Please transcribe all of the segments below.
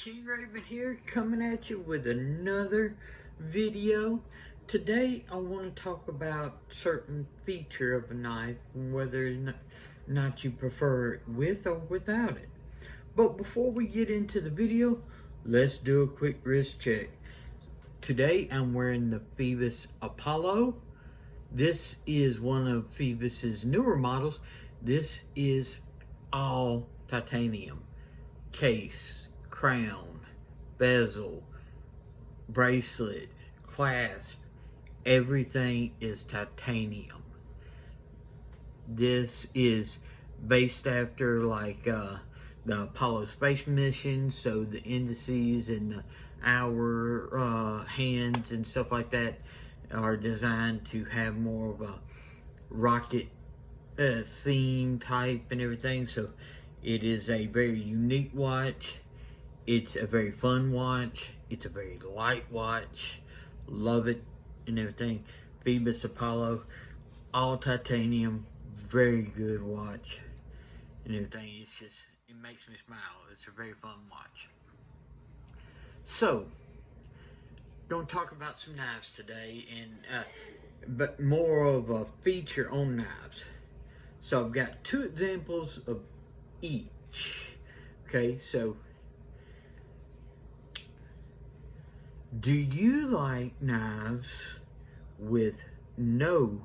King Raven here, coming at you with another video. Today I want to talk about certain feature of a knife, whether or not you prefer it with or without it. But before we get into the video, let's do a quick wrist check. Today I'm wearing the Phoebus Apollo. This is one of Phoebus's newer models. This is all titanium. Case, crown, bezel, bracelet, clasp, everything is titanium. This is based after like the Apollo space mission, so the indices and the hour hands and stuff like that are designed to have more of a rocket theme type and everything. So it is a very unique watch. It's a very fun watch. It's a very light watch. Love it and everything. Phoebus Apollo, all titanium, very good watch and everything. It's just, it makes me smile. It's a very fun watch. So, gonna talk about some knives today, and but more of a feature on knives. So I've got two examples of each. Okay, so do you like knives with no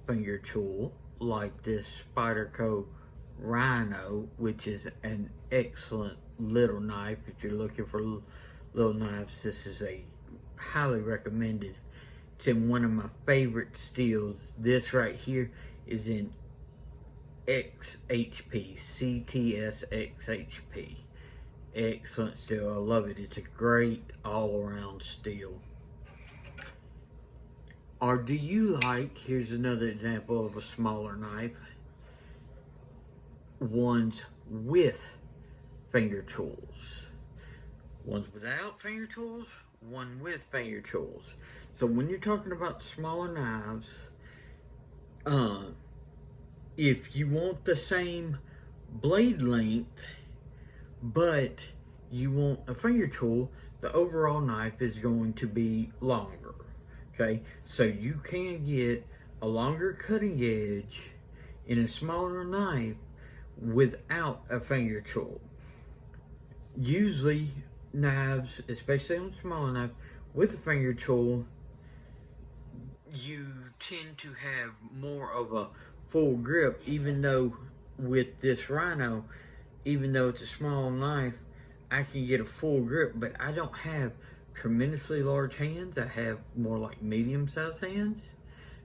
finger tool, like this Spyderco Rhino, which is an excellent little knife? If you're looking for little knives, this is a highly recommended. It's in one of my favorite steels. This right here is in XHP, CTS XHP. Excellent steel. I love it. It's a great all-around steel. Or do you like, here's another example of a smaller knife, ones with finger tools. One's without finger tools, one with finger tools. So when you're talking about smaller knives, if you want the same blade length, but you want a finger tool, the overall knife is going to be longer. Okay, so you can get a longer cutting edge in a smaller knife without a finger tool. Usually knives, especially on smaller knives with a finger tool, you tend to have more of a full grip, even though with this Rhino, even though it's a small knife, I can get a full grip, but I don't have tremendously large hands. I have more like medium-sized hands.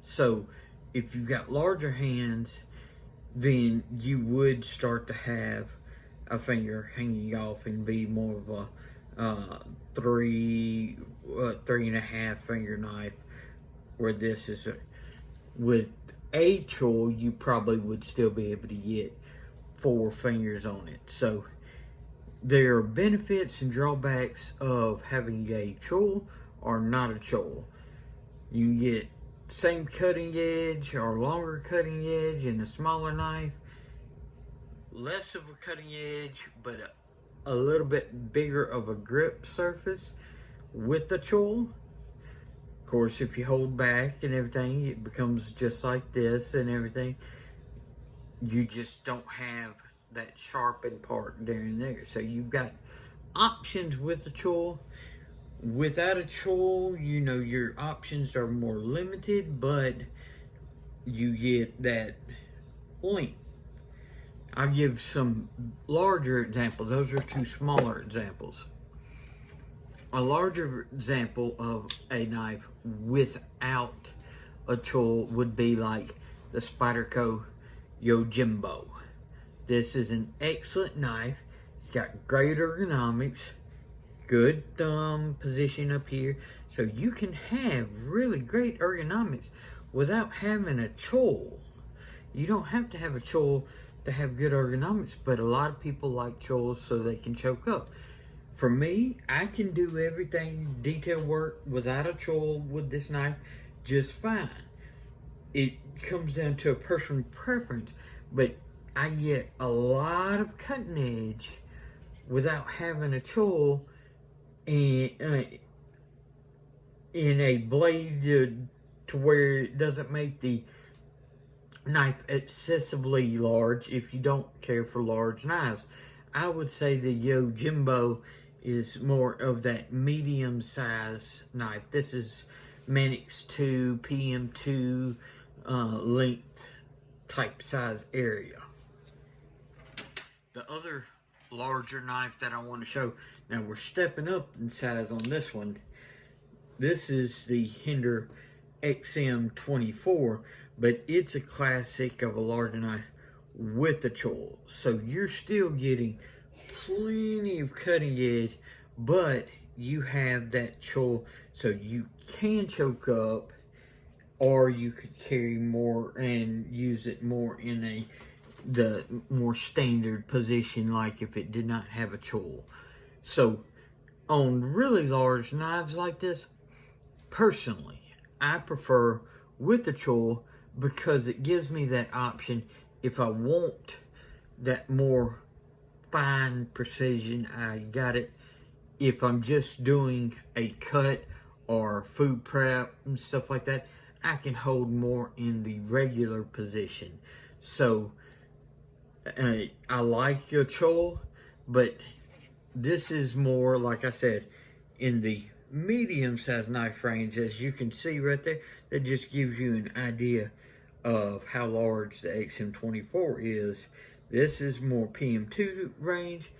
So if you've got larger hands, then you would start to have a finger hanging off and be more of a 3.5 finger knife, where this is with a tool, you probably would still be able to get 4 fingers on it. So there are benefits and drawbacks of having a tool or not a tool. You can get same cutting edge or longer cutting edge in a smaller knife, less of a cutting edge, but a little bit bigger of a grip surface with the tool. Of course, if you hold back and everything, it becomes just like this and everything. You just don't have that sharpened part down there. So you've got options with a tool. Without a tool, you know, your options are more limited, but you get that length. I'll give some larger examples. Those are two smaller examples. A larger example of a knife without a tool would be like the Spyderco Yojimbo. This is an excellent knife. It's got great ergonomics, good thumb position up here. So you can have really great ergonomics without having a tool. You don't have to have a tool to have good ergonomics, but a lot of people like tools so they can choke up. For me, I can do everything, detail work, without a tool with this knife just fine. It comes down to a personal preference, but I get a lot of cutting edge without having a choil and in a blade to where it doesn't make the knife excessively large if you don't care for large knives. I would say the Yojimbo is more of that medium size knife. This is Manix 2, PM2 length type size area. The other larger knife that I want to show, now we're stepping up in size on this one. This is the Hinder XM24, but it's a classic of a larger knife with a choil. So you're still getting plenty of cutting edge, but you have that choil, so you can choke up, or you could carry more and use it more in the more standard position, like if it did not have a choil. So on really large knives like this, personally, I prefer with the choil because it gives me that option. If I want that more fine precision, I got it. If I'm just doing a cut or food prep and stuff like that, I can hold more in the regular position. So I like your choil, but this is more, like I said, in the medium-sized knife range. As you can see right there, that just gives you an idea of how large the XM24 is. This is more PM2 range.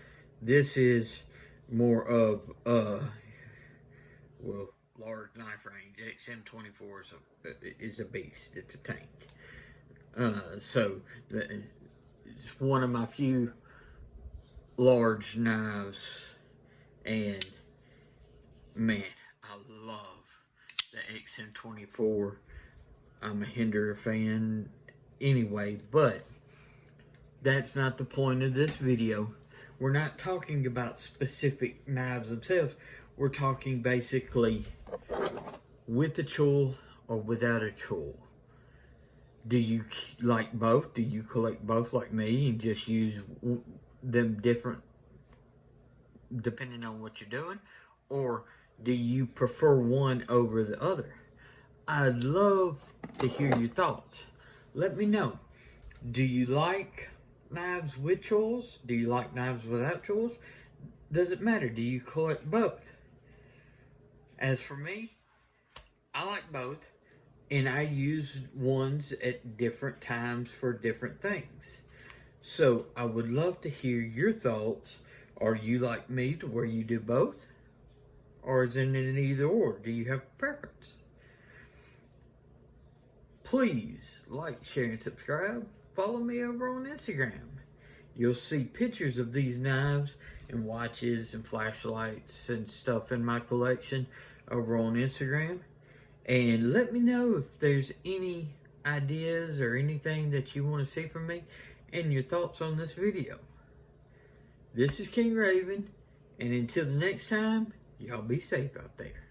This is more of well, large knife range. XM24 is a beast. It's a tank. So it's one of my few large knives, and man, I love the XM24. I'm a Hinder fan anyway, but that's not the point of this video. We're not talking about specific knives themselves. We're talking basically with a choil or without a choil. Do you like both? Do you collect both like me and just use them different depending on what you're doing? Or do you prefer one over the other? I'd love to hear your thoughts. Let me know. Do you like knives with choils? Do you like knives without choils? Does it matter? Do you collect both? As for me, I like both, and I use ones at different times for different things. So I would love to hear your thoughts. Are you like me to where you do both? Or is it an either or? Do you have a preference? Please like, share, and subscribe. Follow me over on Instagram. You'll see pictures of these knives and watches and flashlights and stuff in my collection over on Instagram. And let me know if there's any ideas or anything that you want to see from me and your thoughts on this video. This is King Raven, and until the next time, y'all be safe out there.